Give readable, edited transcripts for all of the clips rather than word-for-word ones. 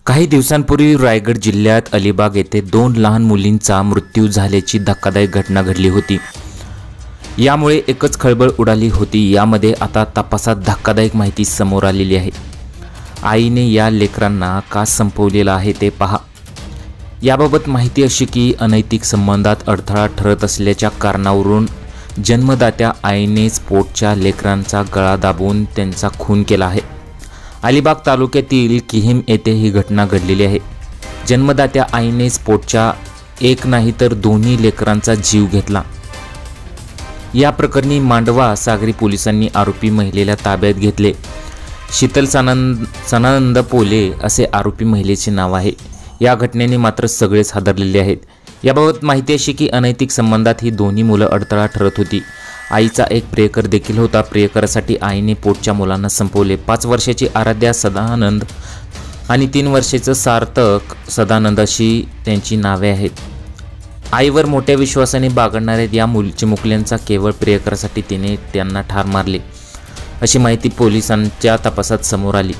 काही दिवसांपूर्वी रायगड जिल्ह्यात अलिबाग येथे 2 लहान मुलींचा मृत्यू झाल्याची धक्कादायक घटना घडली होती। यामुळे एकच खळबळ उडाली होती। यामध्ये आता तपासात धक्कादायक माहिती समोर आलेली आहे। आईने या लेकरांना का संपवलेलं आहे ते पहा। याबाबत माहिती अशी की अनैतिक संबंधात अडथळा ठरत असल्याच्या कारणावरून जन्मदात्या आईनेच पोटच्या लेकरांचा गळा दाबून त्यांचा खून केला आहे। अलिबाग तालुक्यातील किहीम येथे ही घटना घडलेली आहे। जन्मदात्या आईनेच पोटच्या एक नाही तर दोन्ही लेकरांचा जीव घेतला। या प्रकरणी मांडवा सागरी पोलिसांनी आरोपी महिलेला ताब्यात घेतले। शीतल सनानंद पोले असे आरोपी महिलेचे नाव आहे। या घटनेने मात्र सगळेच हादरलेले आहेत। याबाबत माहिती अशी की अनैतिक संबंधात ही दोन्ही मुलं अडथळा ठरत होती। आईचा एक प्रियकर देखील होता। प्रियकरासाठी आईने पोटच्या मुलांना संपवले। 5 वर्षाची आराध्या सदानंद आणि 3 वर्षाचं सार्थक सदानंद अशी त्यांची नावे आहेत। आईवर मोठ्या विश्वासाने बागडणाऱ्या या चिमुकल्यांचा केवळ प्रियकरासाठी तिने त्यांना ठार मारले अशी माहिती पोलिसांच्या तपासात समोर आली।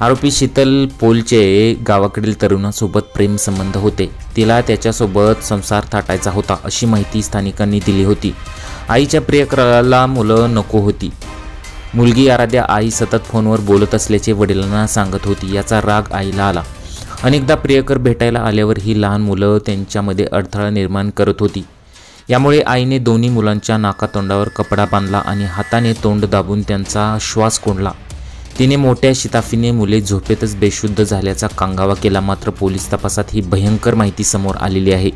आरोपी शीतल पोलचे गावाकडील तरुणासोबत प्रेम संबंध होते। तिला त्याच्यासोबत संसार थाटायचा होता अशी माहिती स्थानिकांनी दिली होती। आईच्या प्रियकराला मुलं नको होती। मुलगी आराध्या आई सतत फोनवर बोलत असल्याचे वडिलांना सांगत होती। याचा राग आईला आला। अनेकदा प्रियकर भेटायला आल्यावर ही लहान मुलं त्यांच्यामध्ये अडथळा निर्माण करत होती। यामुळे आईने दोन्ही मुलांच्या नाकातोंडावर कपडा बांधला आणि हाताने तोंड दाबून त्यांचा श्वास कोंडला। तिने मोठ्या शिताफीने मुले झोपेतच बेशुद्ध झाल्याचा कांगावा केला। मात्र पोलीस तपासात ही भयंकर माहिती समोर आलेली आहे।